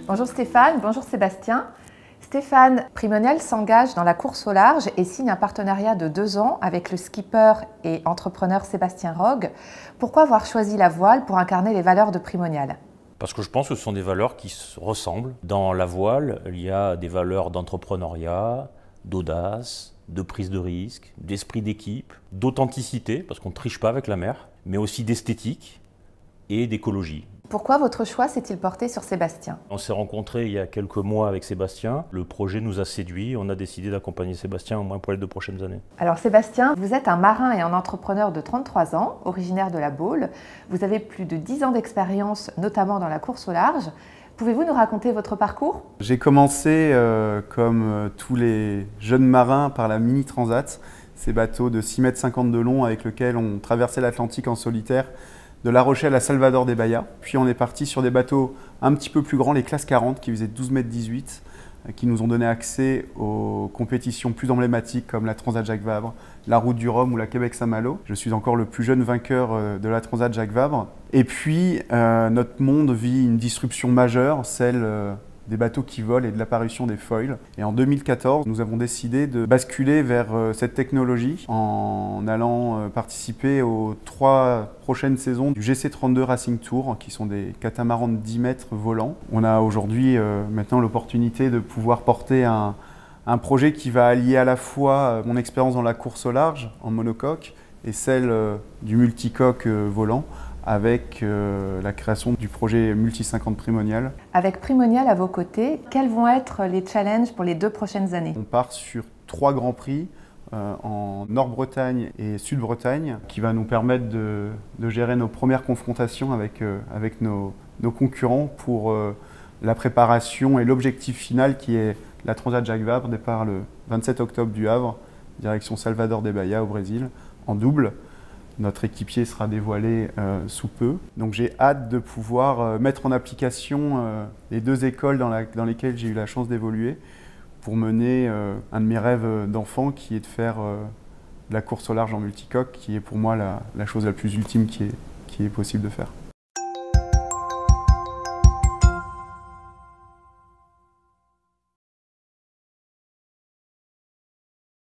Bonjour Stéphane, bonjour Sébastien. Stéphane, Primonial s'engage dans la course au large et signe un partenariat de 2 ans avec le skipper et entrepreneur Sébastien Rogue. Pourquoi avoir choisi la voile pour incarner les valeurs de Primonial ? Parce que je pense que ce sont des valeurs qui se ressemblent. Dans la voile, il y a des valeurs d'entrepreneuriat, d'audace, de prise de risque, d'esprit d'équipe, d'authenticité, parce qu'on ne triche pas avec la mer, mais aussi d'esthétique et d'écologie. Pourquoi votre choix s'est-il porté sur Sébastien ? On s'est rencontrés il y a quelques mois avec Sébastien. Le projet nous a séduits. On a décidé d'accompagner Sébastien au moins pour les 2 prochaines années. Alors Sébastien, vous êtes un marin et un entrepreneur de 33 ans, originaire de la Baule. Vous avez plus de 10 ans d'expérience, notamment dans la course au large. Pouvez-vous nous raconter votre parcours ? J'ai commencé, comme tous les jeunes marins, par la Mini Transat, ces bateaux de 6,50 m de long avec lesquels on traversait l'Atlantique en solitaire, de La Rochelle à Salvador de Bahia. Puis on est parti sur des bateaux un petit peu plus grands, les classes 40, qui faisaient 12,18 m, qui nous ont donné accès aux compétitions plus emblématiques comme la Transat Jacques Vabre, la Route du Rhum ou la Québec-Saint-Malo. Je suis encore le plus jeune vainqueur de la Transat Jacques Vabre. Et puis, notre monde vit une disruption majeure, celle des bateaux qui volent et de l'apparition des foils. Et en 2014, nous avons décidé de basculer vers cette technologie en allant participer aux 3 prochaines saisons du GC32 Racing Tour, qui sont des catamarans de 10 mètres volants. On a aujourd'hui maintenant l'opportunité de pouvoir porter un projet qui va allier à la fois mon expérience dans la course au large en monocoque et celle du multicoque volant, avec la création du projet Multi-50 Primonial. Avec Primonial à vos côtés, quels vont être les challenges pour les 2 prochaines années ? On part sur 3 grands prix en Nord-Bretagne et Sud-Bretagne qui va nous permettre de gérer nos premières confrontations avec nos concurrents pour la préparation et l'objectif final qui est la Transat Jacques Vabre, départ le 27 octobre du Havre, direction Salvador de Bahia au Brésil, en double. Notre équipier sera dévoilé sous peu. Donc j'ai hâte de pouvoir mettre en application les 2 écoles dans lesquelles j'ai eu la chance d'évoluer pour mener un de mes rêves d'enfant qui est de faire de la course au large en multicoque, qui est pour moi la chose la plus ultime qui est possible de faire.